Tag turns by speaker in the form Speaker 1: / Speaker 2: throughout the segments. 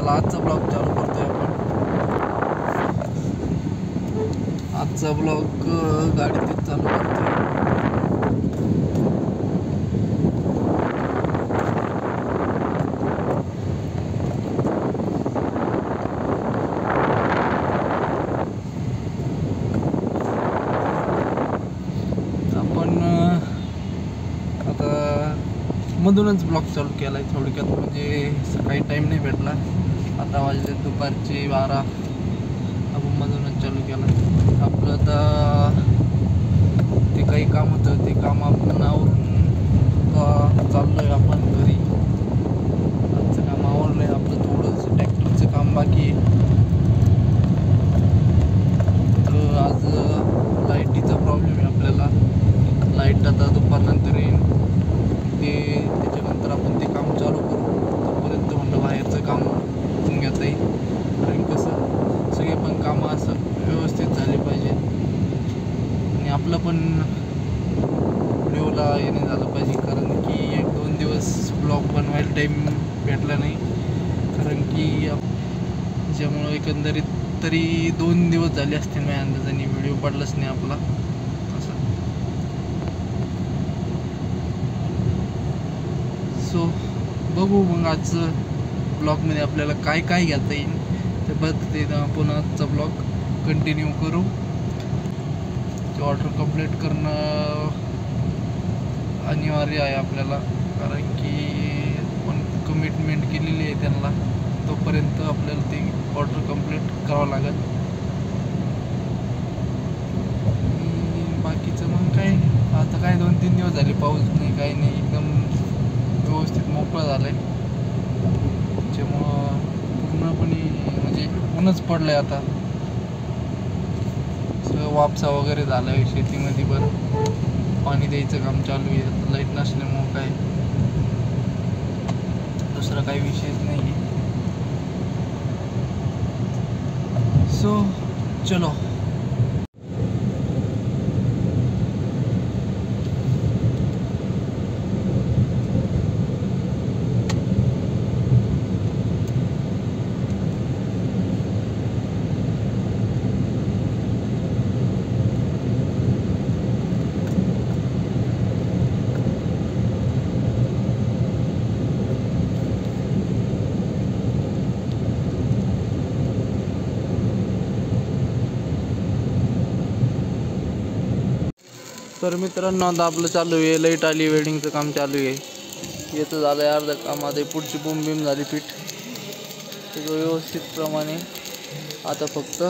Speaker 1: चला आजचा ब्लॉग चालू करतोय आपण. आजचा ब्लॉग गाडीतच चालू करतोय. आपण आता मधूनच ब्लॉग चालू केला आहे थोडक्यात, म्हणजे सकाळी टाईम नाही भेटला. आता वाजले दुपारचे 12. आपण मधूनच चालू केला. आपलं आता ते काही काम होतं, ते काम आपण आवरून चाललो आहे आपण घरी. आजचं काम आवरलं आहे आपलं, थोडंसं ट्रॅक्टरचं काम बाकी आहे. तर आज लाईटीचा प्रॉब्लेम आहे आपल्याला. लाईट आता दुपारनंतर येईल, त्याच्यानंतर आपण ते काम चालू करू. तोपर्यंत म्हणलं बाहेरचं काम करून घेता येईल, कारण कसं सगळे पण कामं असं व्यवस्थित झाले पाहिजे आणि आपलं पण व्हिडिओला येणे झालं पाहिजे. कारण की 1-2 दिवस ब्लॉग बनवायला टाईम भेटला नाही, कारण की ज्यामुळं एकंदरीत तरी 2 दिवस झाले असतील माझ्या अंदाजाने व्हिडिओ पडलाच नाही आपला असं. सो बघू मग आज ब्लॉगमध्ये आपल्याला काय काय घेता येईल त्या पद्धतीनं आपण आजचा ब्लॉग कंटिन्यू करू. ते ऑर्डर कंप्लीट करणं अनिवार्य आहे आपल्याला, कारण की आपण कमिटमेंट केलेली आहे त्यांना. तोपर्यंत आपल्याला ते ऑर्डर कंप्लीट करावं लागेल. बाकीचं मग काय, आता काय 2-3 दिवस झाले पाऊस नाही, काही नाही, एकदम व्यवस्थित मोकळं झालं आहे. त्याच्यामुळं पूर्णपणे म्हणजे ऊनच पडलं आहे. आता सगळं वापसा वगैरे झालं आहे शेतीमध्ये, पण पाणी द्यायचं काम चालू आहे. आता लाईट नसल्यामुळं काय दुसरा काही विषयच नाही आहे. सो चलो. तर मित्रांनो, आता आपलं चालू आहे, लाईट आली, वेल्डिंगचं काम चालू आहे. याचं झालं आहे अर्धं काम. आता पुढची बोंब झाली फिट सगळं व्यवस्थितप्रमाणे. आता फक्त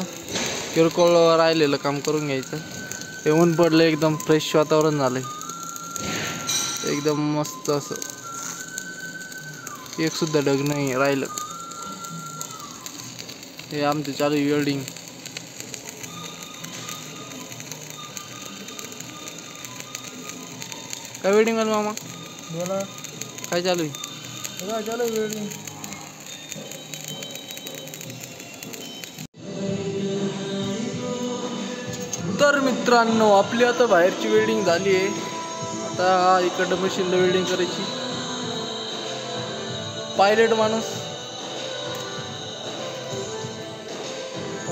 Speaker 1: किरकोळ राहिलेलं काम करून घ्यायचं. हे ऊन पडलं, एकदम फ्रेश वातावरण झालं आहे, एकदम मस्त असं, एक सुद्धा ढग नाही राहिलं. हे आमचं चालू आहे वेल्डिंग. काय वेल्डिंग आलं मामा?
Speaker 2: बोला,
Speaker 1: काय चालू आहे?
Speaker 2: काय चालू आहे वेल्डिंग?
Speaker 1: तर मित्रांनो, आपली आता बाहेरची वेल्डिंग झाली आहे. आता इकडं मशीनला वेल्डिंग करायची. पायलट माणूस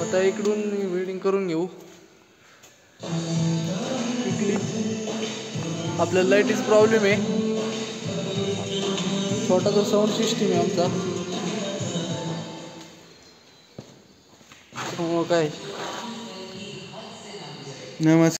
Speaker 1: आता इकडून वेल्डिंग करून घेऊ. आपल्याला लाईटीच प्रॉब्लेम आहे, छोटासा साऊंड सिस्टीम आहे आमचा. काय
Speaker 2: नमस्कार.